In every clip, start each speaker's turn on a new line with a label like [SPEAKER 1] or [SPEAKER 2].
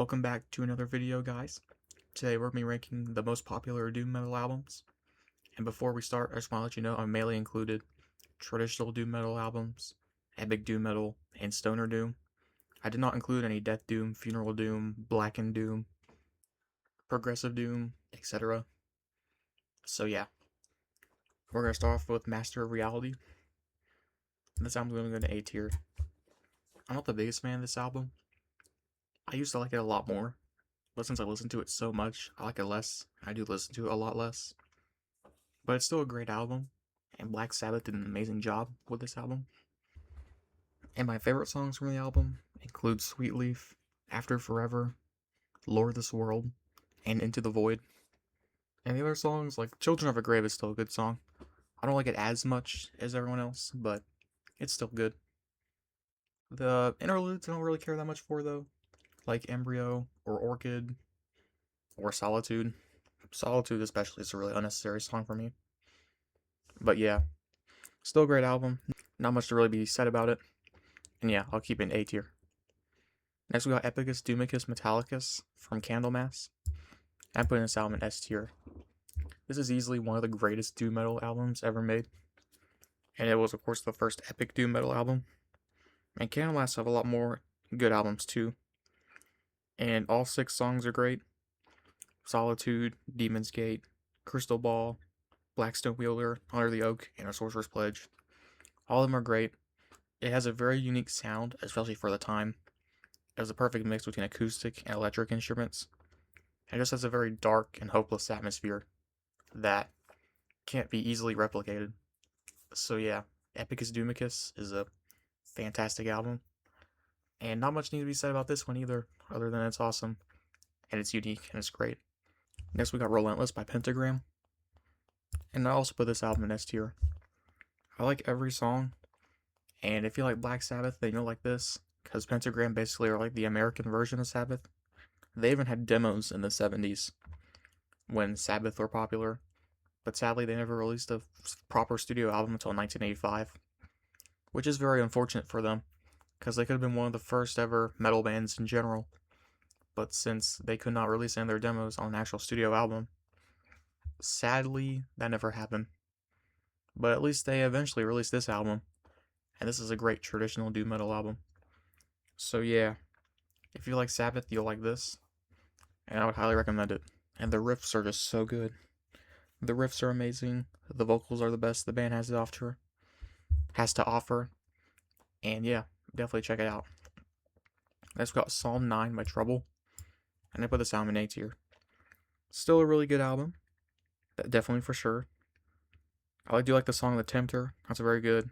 [SPEAKER 1] Welcome back to another video, guys. Today we're going to be ranking the most popular doom metal albums. And before we start, I just want to let you know I mainly included traditional doom metal albums, epic doom metal, and stoner doom. I did not include any death doom, funeral doom, blackened doom, progressive doom, etc. So yeah, we're going to start off with Master of Reality. This album's going to go to A tier. I'm not the biggest fan of this album. I used to like it a lot more, but since I listen to it so much, I like it less. I do listen to it a lot less. But it's still a great album, and Black Sabbath did an amazing job with this album. And my favorite songs from the album include Sweet Leaf, After Forever, Lord of This World, and Into the Void. And the other songs, like Children of a Grave, is still a good song. I don't like it as much as everyone else, but it's still good. The interludes I don't really care that much for, though, like Embryo, or Orchid, or Solitude. Solitude especially is a really unnecessary song for me. But yeah, still a great album. Not much to really be said about it. And yeah, I'll keep it in A tier. Next we got Epicus, Doomicus, Metallicus from Candlemass. I'm putting this album in S tier. This is easily one of the greatest doom metal albums ever made. And it was of course the first epic doom metal album. And Candlemass have a lot more good albums too. And all 6 songs are great. Solitude, Demon's Gate, Crystal Ball, Blackstone Wielder, Under the Oak, and A Sorcerer's Pledge. All of them are great. It has a very unique sound, especially for the time. It has a perfect mix between acoustic and electric instruments. It just has a very dark and hopeless atmosphere that can't be easily replicated. So yeah, Epicus Doomicus is a fantastic album. And not much needs to be said about this one either, other than it's awesome. And it's unique, and it's great. Next we got Relentless by Pentagram. And I also put this album in S tier. I like every song. And if you like Black Sabbath, then you'll like this. Because Pentagram basically are like the American version of Sabbath. They even had demos in the 70s. When Sabbath were popular. But sadly they never released a proper studio album until 1985. Which is very unfortunate for them. Because they could have been one of the first ever metal bands in general. But since they could not release any of their demos on an actual studio album, sadly, that never happened. But at least they eventually released this album, and this is a great traditional doom metal album. So yeah, if you like Sabbath, you'll like this, and I would highly recommend it. And the riffs are just so good. The riffs are amazing, the vocals are the best the band has to offer, and yeah, definitely check it out. Next we got Psalm 9 by Trouble. And I put this album in A tier. Still a really good album. Definitely for sure. I do like the song The Tempter. That's a very good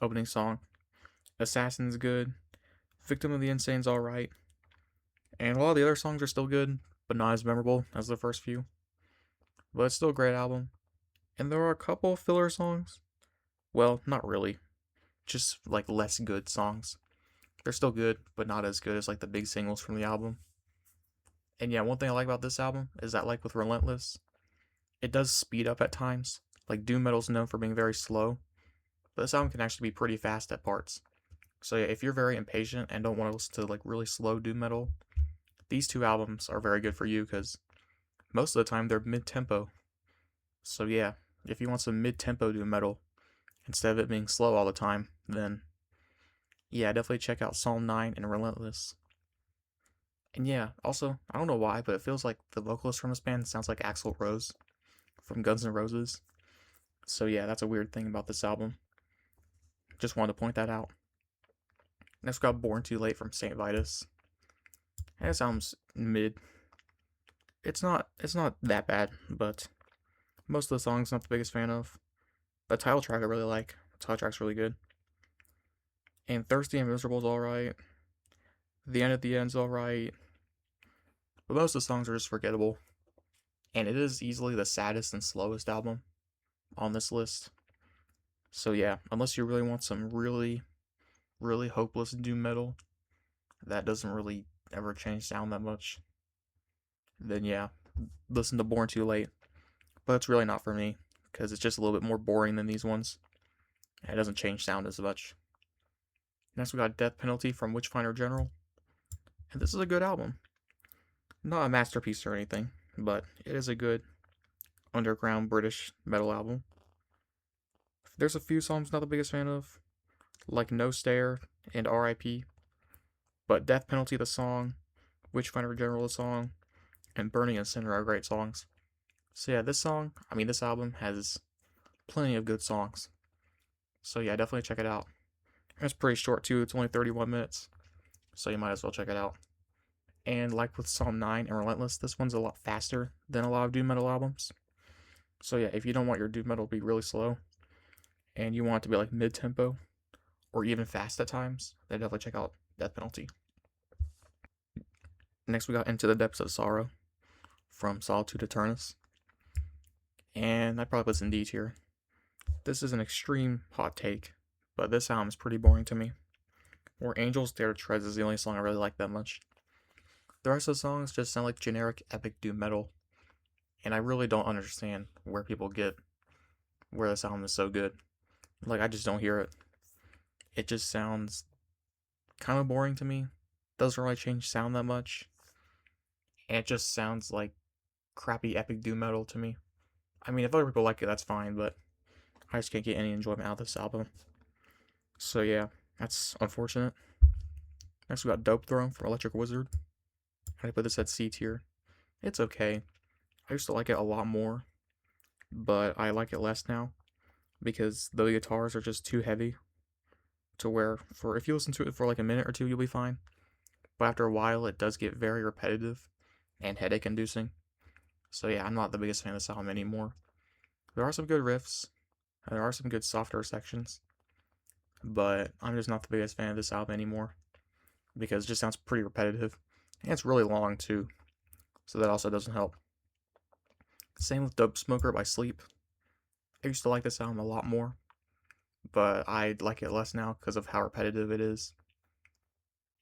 [SPEAKER 1] opening song. Assassin's good. Victim of the Insane's alright. And a lot of the other songs are still good, but not as memorable as the first few. But it's still a great album. And there are a couple filler songs. Well, not really. Just like less good songs. They're still good, but not as good as like the big singles from the album. And yeah, one thing I like about this album is that, like with Relentless, it does speed up at times. Like doom metal's known for being very slow, but this album can actually be pretty fast at parts. So yeah, if you're very impatient and don't want to listen to like really slow doom metal, these 2 albums are very good for you because most of the time they're mid-tempo. So yeah, if you want some mid-tempo doom metal instead of it being slow all the time, then yeah, definitely check out Psalm 9 and Relentless. And yeah, also, I don't know why, but it feels like the vocalist from this band sounds like Axl Rose from Guns N' Roses. So yeah, that's a weird thing about this album. Just wanted to point that out. Next we got Born Too Late from St. Vitus. And this album's mid. It's not that bad, but most of the songs I'm not the biggest fan of. The title track I really like. The title track's really good. And Thirsty and Miserable's alright. The End at the End's alright. But most of the songs are just forgettable. And it is easily the saddest and slowest album on this list. So yeah, unless you really want some really, really hopeless doom metal that doesn't really ever change sound that much, then yeah, listen to Born Too Late. But it's really not for me, because it's just a little bit more boring than these ones. And it doesn't change sound as much. Next we got Death Penalty from Witchfinder General. And this is a good album. Not a masterpiece or anything, but it is a good underground British metal album. There's a few songs I'm not the biggest fan of, like No Stare and R.I.P., but Death Penalty the song, Witchfinder General the song, and Burning in Cinder are great songs. So yeah, this album has plenty of good songs. So yeah, definitely check it out. It's pretty short too, it's only 31 minutes, so you might as well check it out. And like with Psalm 9 and Relentless, this one's a lot faster than a lot of doom metal albums. So yeah, if you don't want your doom metal to be really slow, and you want it to be like mid-tempo, or even fast at times, then definitely check out Death Penalty. Next we got Into the Depths of Sorrow from Solitude Eternus. And I probably put this in D tier. This is an extreme hot take, but this album is pretty boring to me. Where Angels Dare to Tread is the only song I really like that much. The rest of the songs just sound like generic epic doom metal, and I really don't understand where people get where this album is so good. Like, I just don't hear it. It just sounds kind of boring to me. Doesn't really change sound that much. And it just sounds like crappy epic doom metal to me. I mean, if other people like it, that's fine, but I just can't get any enjoyment out of this album. So yeah, that's unfortunate. Next we got Dope Throne from Electric Wizard. I put this at C tier. It's okay. I used to like it a lot more, but I like it less now because the guitars are just too heavy to where for if you listen to it for like a minute or two, you'll be fine. But after a while, it does get very repetitive and headache inducing. So yeah, I'm not the biggest fan of this album anymore. There are some good riffs, there are some good softer sections, but I'm just not the biggest fan of this album anymore because it just sounds pretty repetitive. And it's really long too, so that also doesn't help. Same with Dope Smoker by Sleep. I used to like this album a lot more, but I like it less now because of how repetitive it is.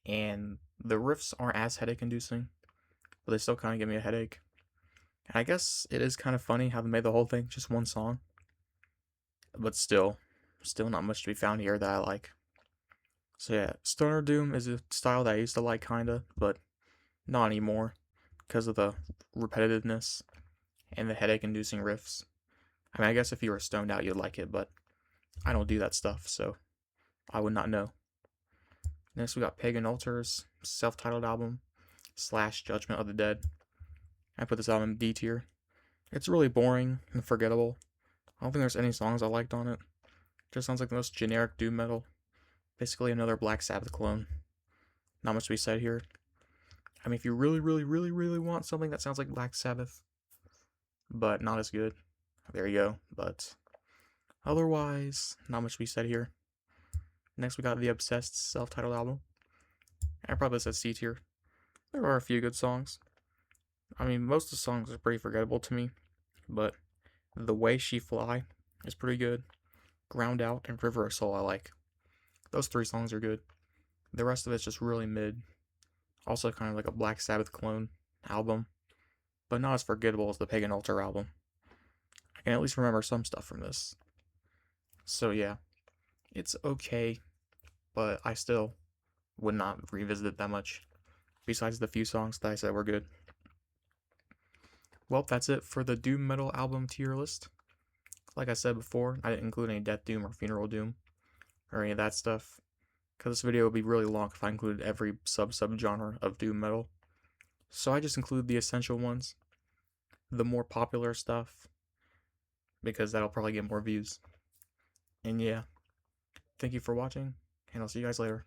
[SPEAKER 1] And the riffs aren't as headache inducing, but they still kind of give me a headache. And I guess it is kind of funny how they made the whole thing just one song, but still not much to be found here that I like. So yeah, Stoner Doom is a style that I used to like kinda, but not anymore because of the repetitiveness and the headache inducing riffs. I mean, I guess if you were stoned out, you'd like it, but I don't do that stuff, so I would not know. Next, we got Pagan Altar's self-titled album / Judgment of the Dead. I put this album in D tier. It's really boring and forgettable. I don't think there's any songs I liked on it. It just sounds like the most generic doom metal. Basically another Black Sabbath clone. Not much to be said here. I mean, if you really want something that sounds like Black Sabbath, but not as good, there you go. But otherwise, not much to be said here. Next, we got The Obsessed self-titled album. I probably said C tier. There are a few good songs. I mean, most of the songs are pretty forgettable to me, but The Way She Fly is pretty good. Ground Out and River of Soul I like. Those 3 songs are good. The rest of it's just really mid. Also kind of like a Black Sabbath clone album, but not as forgettable as the Pagan Altar album. I can at least remember some stuff from this. So yeah, it's okay, but I still would not revisit it that much, besides the few songs that I said were good. Well, that's it for the Doom Metal album tier list. Like I said before, I didn't include any Death Doom or Funeral Doom, or any of that stuff, because this video would be really long if I included every sub-genre of Doom Metal. So I just include the essential ones, the more popular stuff, because that'll probably get more views. And yeah, thank you for watching, and I'll see you guys later.